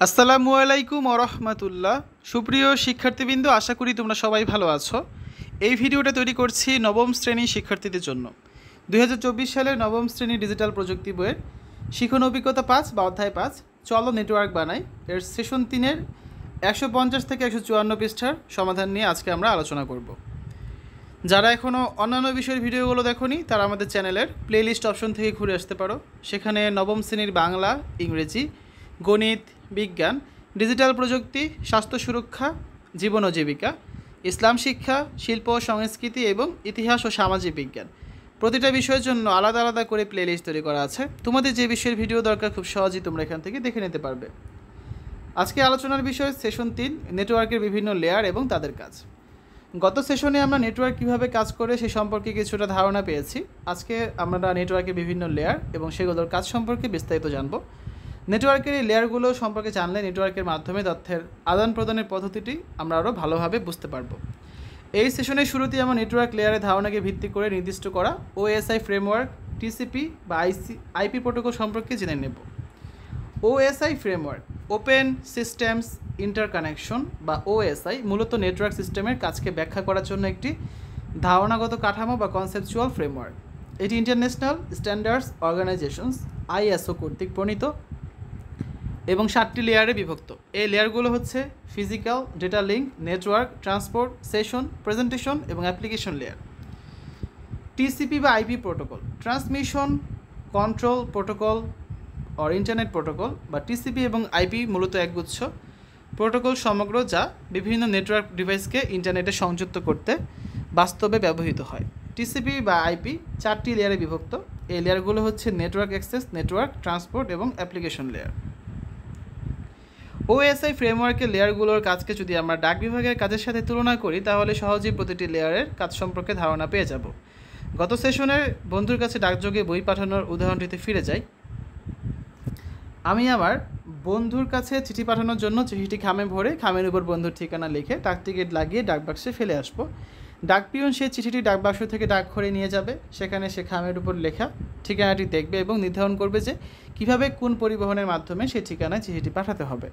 আসসালামু আলাইকুম ওরহমাতুল্লাহ। সুপ্রিয় শিক্ষার্থীবৃন্দ, আশা করি তোমরা সবাই ভালো আছো। এই ভিডিওটা তৈরি করছি নবম শ্রেণীর শিক্ষার্থীদের জন্য। 2024 সালের নবম শ্রেণীর ডিজিটাল প্রযুক্তি বইয়ের শিখন অভিজ্ঞতা 5 বা অধ্যায় 5 চলো নেটওয়ার্ক বানাই এর সেশন 3-এর 150 থেকে 154 পৃষ্ঠার সমাধান নিয়ে আজকে আমরা আলোচনা করব। যারা এখনও অন্যান্য বিষয়ের ভিডিওগুলো দেখোনি তারা আমাদের চ্যানেলের প্লেলিস্ট অপশন থেকে ঘুরে আসতে পারো। সেখানে নবম শ্রেণীর বাংলা, ইংরেজি, গণিত, বিজ্ঞান, ডিজিটাল প্রযুক্তি, স্বাস্থ্য সুরক্ষা, জীবন ও জীবিকা, ইসলাম শিক্ষা, শিল্প ও সংস্কৃতি এবং ইতিহাস ও সামাজিক বিজ্ঞান প্রতিটা বিষয়ের জন্য আলাদা আলাদা করে প্লেলিস্ট তৈরি করা আছে। তোমাদের যে বিষয়ের ভিডিও দরকার খুব সহজেই তোমরা এখান থেকে দেখে নিতে পারবে। আজকে আলোচনার বিষয় সেশন 3, নেটওয়ার্কের বিভিন্ন লেয়ার এবং তাদের কাজ। গত সেশনে আমরা নেটওয়ার্ক কীভাবে কাজ করে সে সম্পর্কে কিছুটা ধারণা পেয়েছি। আজকে আমরা নেটওয়ার্কের বিভিন্ন লেয়ার এবং সেগুলোর কাজ সম্পর্কে বিস্তারিত জানব। নেটওয়ার্কের এই লেয়ারগুলো সম্পর্কে জানলে নেটওয়ার্কের মাধ্যমে তথ্যের আদান প্রদানের পদ্ধতিটি আমরা আরও ভালোভাবে বুঝতে পারবো। এই সেশনের শুরুতেই আমরা নেটওয়ার্ক লেয়ারের ধারণাকে ভিত্তি করে নির্দিষ্ট করা ওএসআই ফ্রেমওয়ার্ক, টিসিপি বা আইপি প্রোটোকল সম্পর্কে জেনে নেব। OSI framework, open systems interconnection বা ওএসআই, মূলত নেটওয়ার্ক সিস্টেমের কাজকে ব্যাখ্যা করার জন্য একটি ধারণাগত কাঠামো বা কনসেপচুয়াল ফ্রেমওয়ার্ক। এটি ইন্টারন্যাশনাল স্ট্যান্ডার্ডস অর্গানাইজেশনস আইএসও কর্তৃক প্রণীত এবং 7টি লেয়ারে বিভক্ত। এই লেয়ারগুলো হচ্ছে physical, data link, network, transport, session, presentation এবং অ্যাপ্লিকেশন লেয়ার। টিসিপি বা IP protocol, transmission control protocol or internet protocol বা টিসিপি এবং আইপি মূলত একগুচ্ছ প্রোটোকল সমগ্র যা বিভিন্ন নেটওয়ার্ক ডিভাইসকে ইন্টারনেটে সংযুক্ত করতে বাস্তবে ব্যবহৃত হয়। টিসিপি বা আইপি 4টি লেয়ারে বিভক্ত। এই লেয়ারগুলো হচ্ছে নেটওয়ার্ক অ্যাক্সেস, নেটওয়ার্ক, ট্রান্সপোর্ট এবং অ্যাপ্লিকেশন লেয়ার। ওএসআই ফ্রেমওয়ার্কের লেয়ারগুলোর কাজকে যদি আমরা ডাক বিভাগের কাজের সাথে তুলনা করি তাহলে সহজেই প্রতিটি লেয়ারের কাজ সম্পর্কে ধারণা পেয়ে যাব। গত সেশনের বন্ধুর কাছে ডাকযোগে বই পাঠানোর উদাহরণটিতে ফিরে যাই। আমি আমার বন্ধুর কাছে চিঠি পাঠানোর জন্য চিঠিটি খামে ভরে খামের উপর বন্ধুর ঠিকানা লিখে ডাক টিকিট লাগিয়ে ডাকবাক্সে ফেলে আসবো। ডাকপিয়ন সেই চিঠিটি ডাকবাক্স থেকে ডাকঘরে নিয়ে যাবে। সেখানে সে খামের উপর লেখা ঠিকানাটি দেখবে এবং নির্ধারণ করবে যে কীভাবে কোন পরিবহনের মাধ্যমে সেই ঠিকানায় চিঠিটি পাঠাতে হবে।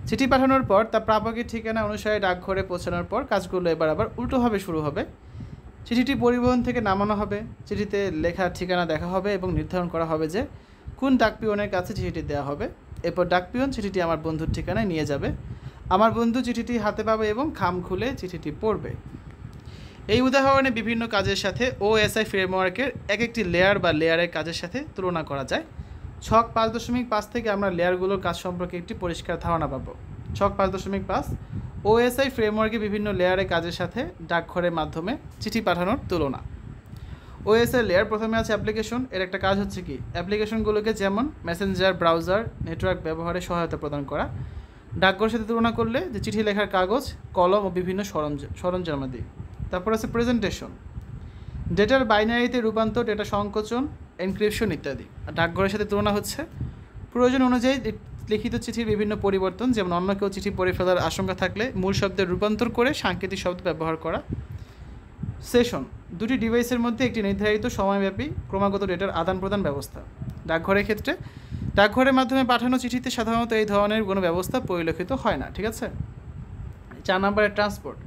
চিঠি পাঠানোর পর তা প্রাপকের ঠিকানা অনুসারে ডাকঘরে পৌঁছানোর পর কাজগুলো আবার উল্টোভাবে শুরু হবে। চিঠিটি পরিবহন থেকে নামানো হবে, চিঠিতে লেখা ঠিকানা দেখা হবে এবং নির্ধারণ করা হবে যে কোন ডাকপিয়নের কাছে চিঠিটি দেওয়া হবে। এরপর ডাকপিয়ন চিঠিটি আমার বন্ধুর ঠিকানায় নিয়ে যাবে। আমার বন্ধু চিঠিটি হাতে পাবে এবং খাম খুলে চিঠিটি পড়বে। এই উদাহরণে বিভিন্ন কাজের সাথে ওএসআই ফ্রেমওয়ার্কের এক একটি লেয়ার বা লেয়ারের কাজের সাথে তুলনা করা যায়। ছক 5.5 থেকে আমরা লেয়ারগুলোর কাজ সম্পর্কে একটি পরিষ্কার ধারণা পাবো। ছক 5.5, ওএসআই ফ্রেমওয়ার্কে বিভিন্ন লেয়ারের কাজের সাথে ডাকঘরের মাধ্যমে চিঠি পাঠানোর তুলনা। ওএসআই লেয়ার, প্রথমে আছে অ্যাপ্লিকেশন। এর একটা কাজ হচ্ছে কি, অ্যাপ্লিকেশনগুলোকে যেমন মেসেঞ্জার, ব্রাউজার, নেটওয়ার্ক ব্যবহারে সহায়তা প্রদান করা। ডাকঘরের সাথে তুলনা করলে যে চিঠি লেখার কাগজ, কলম ও বিভিন্ন সরঞ্জামাদি। তারপর আছে প্রেজেন্টেশন, ডেটার বাইনারিতে রূপান্তর, ডেটা সংকোচন, এনক্রিপশন ইত্যাদি। আর ডাকঘরের সাথে তুলনা হচ্ছে প্রয়োজন অনুযায়ী লিখিত চিঠির বিভিন্ন পরিবর্তন, যেমন অন্য কেউ চিঠি পড়ে ফেলার আশঙ্কা থাকলে মূল শব্দের রূপান্তর করে সাংকেতিক শব্দ ব্যবহার করা। সেশন, দুটি ডিভাইসের মধ্যে একটি নির্ধারিত সময়ব্যাপী ক্রমাগত ডেটার আদান প্রদান ব্যবস্থা। ডাকঘরের ক্ষেত্রে ডাকঘরের মাধ্যমে পাঠানো চিঠিতে সাধারণত এই ধরনের কোনো ব্যবস্থা পরিলক্ষিত হয় না। ঠিক আছে। 4 নম্বরে ট্রান্সপোর্ট,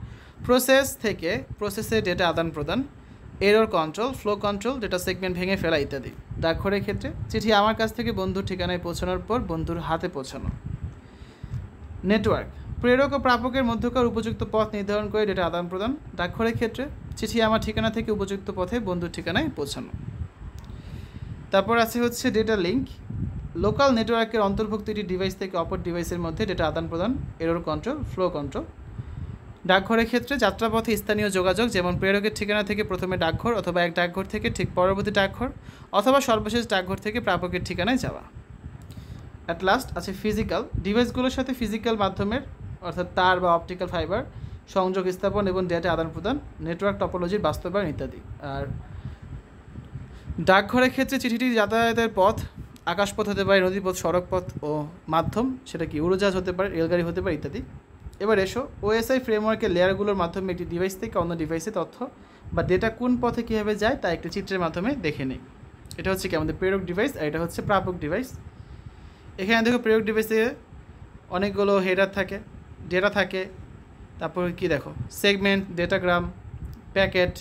প্রসেস থেকে প্রসেসে ডেটা আদান প্রদান, error control, flow control, data segment ভেঙে ফেলা ইত্যাদি। ডাকঘরের ক্ষেত্রে চিঠি আমার কাছ থেকে বন্ধুর ঠিকানায় পৌঁছানোর পর বন্ধুর হাতে পৌঁছানো। নেটওয়ার্ক, প্রেরক ও প্রাপকের মধ্যকার উপযুক্ত পথ নির্ধারণ করে ডেটা আদান প্রদান। ডাকঘরের ক্ষেত্রে চিঠি আমার ঠিকানা থেকে উপযুক্ত পথে বন্ধুর ঠিকানায় পৌঁছানো। তারপর আছে হচ্ছে ডেটা লিঙ্ক, লোকাল নেটওয়ার্কের অন্তর্ভুক্ত একটি ডিভাইস থেকে অপর ডিভাইসের মধ্যে ডেটা আদান প্রদান, এরর কন্ট্রোল, ফ্লো কন্ট্রোল। ডাকঘরের ক্ষেত্রে যাত্রাপথে স্থানীয় যোগাযোগ, যেমন প্রেরকের ঠিকানা থেকে প্রথমে ডাকঘর অথবা এক ডাকঘর থেকে ঠিক পরবর্তী ডাকঘর অথবা সর্বশেষ ডাকঘর থেকে প্রাপকের ঠিকানায় যাওয়া। অ্যাট লাস্ট আছে ফিজিক্যাল, ডিভাইসগুলোর সাথে ফিজিক্যাল মাধ্যমের অর্থাৎ তার বা অপটিক্যাল ফাইবার সংযোগ স্থাপন এবং ডেটা আদান প্রদান, নেটওয়ার্ক টপোলজির বাস্তবায়ন ইত্যাদি। আর ডাকঘরের ক্ষেত্রে চিঠিটি যাতায়াতের পথ আকাশপথ হতে পারে, নদীপথ, সড়কপথ ও মাধ্যম সেটা কি উড়োজাহাজ হতে পারে, রেলগাড়ি হতে পারে ইত্যাদি। এবার এসো ওএসআই ফ্রেমওয়ার্কের লেয়ারগুলোর মাধ্যমে একটি ডিভাইস থেকে অন্য ডিভাইসে তথ্য বা ডেটা কোন পথে কীভাবে যায় তা একটি চিত্রের মাধ্যমে দেখে নিই। এটা হচ্ছে কি আমাদের প্রেরক ডিভাইস আর এটা হচ্ছে প্রাপক ডিভাইস। এখানে দেখো প্রেরক ডিভাইসে অনেকগুলো হেডার থাকে, ডেটা থাকে, তারপর কি দেখো সেগমেন্ট, ডেটাগ্রাম, প্যাকেট,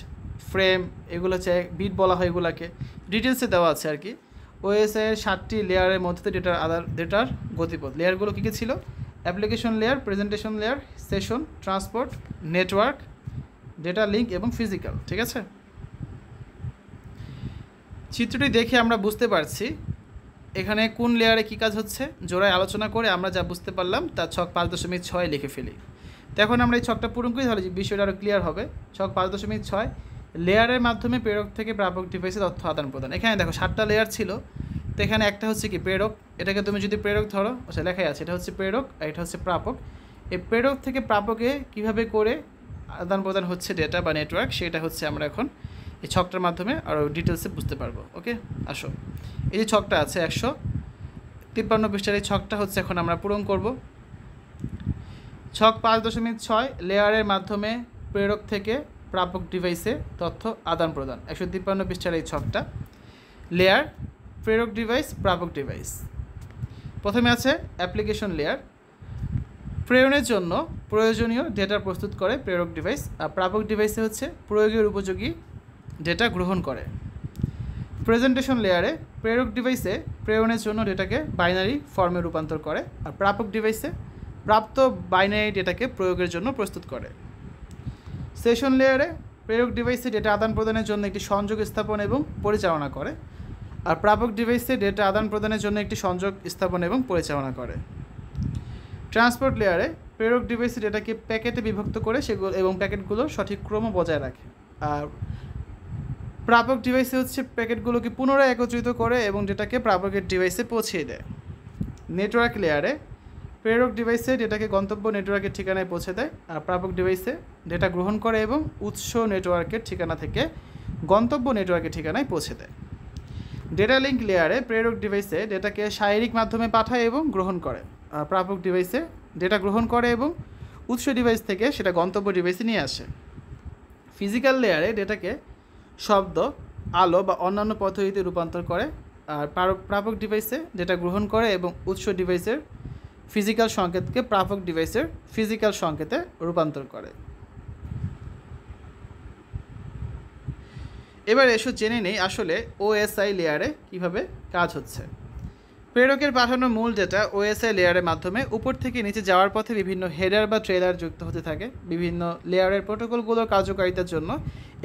ফ্রেম, এগুলো হচ্ছে বিট বলা হয়, এগুলোকে ডিটেলসে দেওয়া আছে আর কি। ওএসআই এর 7টি লেয়ারের মধ্যে ডেটার গতিপথ লেয়ারগুলো কী কী ছিল? Application layer, presentation layer, session, transport, network, data link এবং ফিজিক্যাল। ঠিক আছে, চিত্রটি দেখে আমরা বুঝতে পারছি এখানে কোন লেয়ারে কী কাজ হচ্ছে। জোড়ায় আলোচনা করে আমরা যা বুঝতে পারলাম তা ছক 5.6 লিখে ফেলি। তো এখন আমরা এই ছকটা পূরণ করি, তাহলে বিষয়টা আরও ক্লিয়ার হবে। ছক 5.6 লেয়ারের মাধ্যমে প্রেরক থেকে প্রাপক ডিভাইসে তথ্য আদান প্রদান। এখানে দেখো 7টা লেয়ার ছিল, তো এখানে একটা হচ্ছে কি প্রেরক, এটাকে তুমি যদি প্রেরক ধরো, আচ্ছা লেখাই আছে, এটা হচ্ছে প্রেরক আর এটা হচ্ছে প্রাপক। এই প্রেরক থেকে প্রাপকে কিভাবে করে আদান প্রদান হচ্ছে ডেটা বা নেটওয়ার্ক, সেটা হচ্ছে আমরা এখন এই ছকটার মাধ্যমে আরও ডিটেলসে বুঝতে পারবো। ওকে, আসো, এই যে ছকটা আছে 153 পৃষ্ঠার, এই ছকটা হচ্ছে এখন আমরা পূরণ করব। ছক 5.6 লেয়ারের মাধ্যমে প্রেরক থেকে প্রাপক ডিভাইসে তথ্য আদান প্রদান। 153 পৃষ্ঠার এই ছকটা, লেয়ার, প্রেরক ডিভাইস, প্রাপক ডিভাইস। প্রথমে আছে অ্যাপ্লিকেশন লেয়ার, প্রেরণের জন্য প্রয়োজনীয় ডেটা প্রস্তুত করে প্রেরক ডিভাইস, আর প্রাপক ডিভাইসে হচ্ছে প্রয়োগের উপযোগী ডেটা গ্রহণ করে। প্রেজেন্টেশন লেয়ারে প্রেরক ডিভাইসে প্রেরণের জন্য ডেটাকে বাইনারি ফর্মে রূপান্তর করে, আর প্রাপক ডিভাইসে প্রাপ্ত বাইনারি ডেটাকে প্রয়োগের জন্য প্রস্তুত করে। সেশন লেয়ারে প্রেরক ডিভাইসে ডেটা আদান প্রদানের জন্য একটি সংযোগ স্থাপন এবং পরিচালনা করে, আর প্রাপক ডিভাইসে ডেটা আদান প্রদানের জন্য একটি সংযোগ স্থাপন এবং পরিচালনা করে। ট্রান্সপোর্ট লেয়ারে প্রেরক ডিভাইসে ডেটাকে প্যাকেটে বিভক্ত করে সেগুলো এবং প্যাকেটগুলো সঠিক ক্রম বজায় রাখে, আর প্রাপক ডিভাইসে হচ্ছে প্যাকেটগুলোকে পুনরায় একত্রিত করে এবং ডেটাকে প্রাপকের ডিভাইসে পৌঁছিয়ে দেয়। নেটওয়ার্ক লেয়ারে প্রেরক ডিভাইসে ডেটাকে গন্তব্য নেটওয়ার্কের ঠিকানায় পৌঁছে দেয়, আর প্রাপক ডিভাইসে ডেটা গ্রহণ করে এবং উৎস নেটওয়ার্কের ঠিকানা থেকে গন্তব্য নেটওয়ার্কের ঠিকানায় পৌঁছে দেয়। ডেটা লিঙ্ক লেয়ারে প্রেরক ডিভাইসে ডেটাকে শারীরিক মাধ্যমে পাঠায় এবং গ্রহণ করে, আর প্রাপক ডিভাইসে ডেটা গ্রহণ করে এবং উৎস ডিভাইস থেকে সেটা গন্তব্য ডিভাইসে নিয়ে আসে। ফিজিক্যাল লেয়ারে ডেটাকে শব্দ, আলো বা অন্যান্য পদ্ধতিতে রূপান্তর করে, আর প্রাপক ডিভাইসে ডেটা গ্রহণ করে এবং উৎস ডিভাইসের ফিজিক্যাল সংকেতকে প্রাপক ডিভাইসের ফিজিক্যাল সংকেতে রূপান্তর করে। এবার এসো জেনে নেই আসলে ওএসআই লেয়ারে কিভাবে কাজ হচ্ছে। প্রেরকের পাঠানো মূল ডেটা ওএসআই লেয়ারের মাধ্যমে উপর থেকে নিচে যাওয়ার পথে বিভিন্ন হেডার বা ট্রেলার যুক্ত হতে থাকে। বিভিন্ন লেয়ারের প্রোটোকলগুলোর কার্যকারিতার জন্য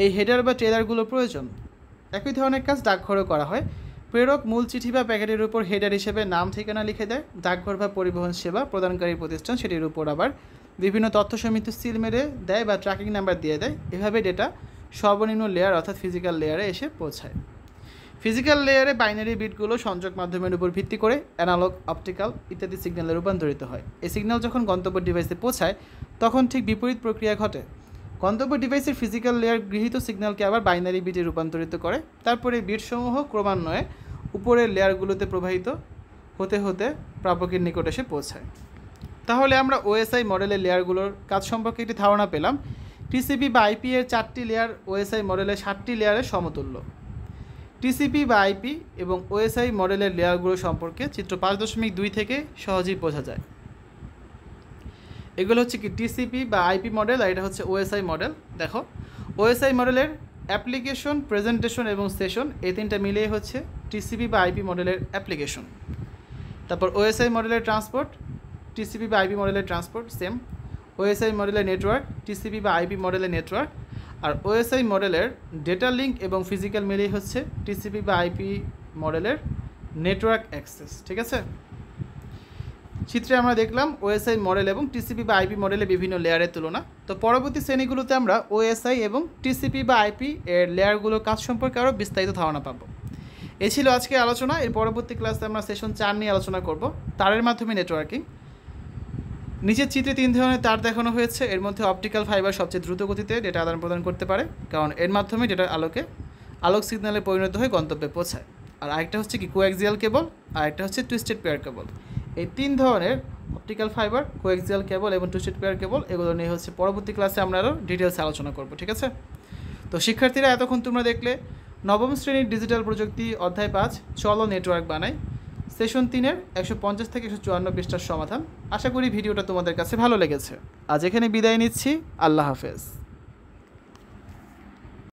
এই হেডার বা ট্রেলারগুলো প্রয়োজন। একই ধরনের কাজ ডাকঘরেও করা হয়। প্রেরক মূল চিঠি বা প্যাকেটের উপর হেডার হিসেবে নাম ঠিকানা লিখে দেয়। ডাকঘর বা পরিবহন সেবা প্রদানকারী প্রতিষ্ঠান সেটির উপর আবার বিভিন্ন তথ্য সমৃদ্ধ সিল মেরে দেয় বা ট্র্যাকিং নাম্বার দিয়ে দেয়। এভাবে ডেটা সর্বনিম্ন লেয়ার অর্থাৎ ফিজিক্যাল লেয়ারে এসে পৌঁছায়। ফিজিক্যাল লেয়ারে বাইনারি বিটগুলো সংযোগ মাধ্যমের উপর ভিত্তি করে অ্যানালগ, অপটিক্যাল ইত্যাদি সিগন্যালে রূপান্তরিত হয়। এই সিগন্যাল যখন গন্তব্য ডিভাইসে পৌঁছায় তখন ঠিক বিপরীত প্রক্রিয়া ঘটে। গন্তব্য ডিভাইসের ফিজিক্যাল লেয়ার গৃহীত সিগন্যালকে আবার বাইনারি বিটে রূপান্তরিত করে। তারপরে বিটসমূহ ক্রমান্বয়ে উপরের লেয়ারগুলোতে প্রবাহিত হতে হতে প্রাপকের নিকট এসে পৌঁছায়। তাহলে আমরা ওএসআই মডেলের লেয়ারগুলোর কাজ সম্পর্কে একটি ধারণা পেলাম। টিসিপি বা আইপি এর 4টি লেয়ার ওএসআই মডেলের 7টি লেয়ারের সমতুল্য। টিসিপি বা আইপি এবং ওএসআই মডেলের লেয়ারগুলো সম্পর্কে চিত্র 5.2 থেকে সহজেই বোঝা যায়। এগুলো হচ্ছে কি টিসিপি বা আইপি মডেল, আর এটা হচ্ছে ওএসআই মডেল। দেখো, ওএসআই মডেলের অ্যাপ্লিকেশন, প্রেজেন্টেশন এবং সেশন এই তিনটা মিলিয়ে হচ্ছে টিসিপি বা আইপি মডেলের অ্যাপ্লিকেশন। তারপর ওএসআই মডেলের ট্রান্সপোর্ট, টিসিপি বা আইপি মডেলের ট্রান্সপোর্ট সেম। ওএসআই মডেলের নেটওয়ার্ক, টিসিপি বা আইপি মডেলের নেটওয়ার্ক। আর ওএসআই মডেলের ডেটা লিঙ্ক এবং ফিজিক্যাল মিলিয়ে হচ্ছে টিসিপি বা আইপি মডেলের নেটওয়ার্ক অ্যাক্সেস। ঠিক আছে, চিত্রে আমরা দেখলাম ওএসআই মডেল এবং টিসিপি বা আইপি মডেলের বিভিন্ন লেয়ারের তুলনা। তো পরবর্তী শ্রেণীগুলোতে আমরা ওএসআই এবং টিসিপি বা আইপি এর লেয়ারগুলোর কাজ সম্পর্কে আরও বিস্তারিত ধারণা পাবো। এই ছিল আজকের আলোচনা। এর পরবর্তী ক্লাসে আমরা সেশন 4 নিয়ে আলোচনা করব, তারের মাধ্যমে নেটওয়ার্কিং। নিচের চিত্রে 3 ধরনের তার দেখানো হয়েছে। এর মধ্যে অপটিক্যাল ফাইবার সবচেয়ে দ্রুত গতিতে ডেটা আদান প্রদান করতে পারে, কারণ এর মাধ্যমে ডেটার আলোক সিগন্যালে পরিণত হয়ে গন্তব্যে পৌঁছায়। আর আরেকটা হচ্ছে কি কোঅ্যাক্সিয়াল কেবল, আর একটা হচ্ছে টুইস্টেড পেয়ার কেবল। এই 3 ধরনের অপটিক্যাল ফাইবার, কোঅ্যাক্সিয়াল কেবল এবং টুইস্টেড পেয়ার কেবল, এগুলো নিয়ে হচ্ছে পরবর্তী ক্লাসে আমরা আরও ডিটেলসে আলোচনা করব। ঠিক আছে, তো শিক্ষার্থীরা এতক্ষণ তোমরা দেখলে 9ম শ্রেণীর ডিজিটাল প্রযুক্তি অধ্যায় 5 চলো নেটওয়ার্ক বানাই সেশন 3-এর 150 থেকে 154 পৃষ্ঠার সমাধান। আশা করি ভিডিওটা তোমাদের কাছে ভালো লেগেছে। আজ এখানে বিদায় নিচ্ছি। আল্লাহ হাফেজ।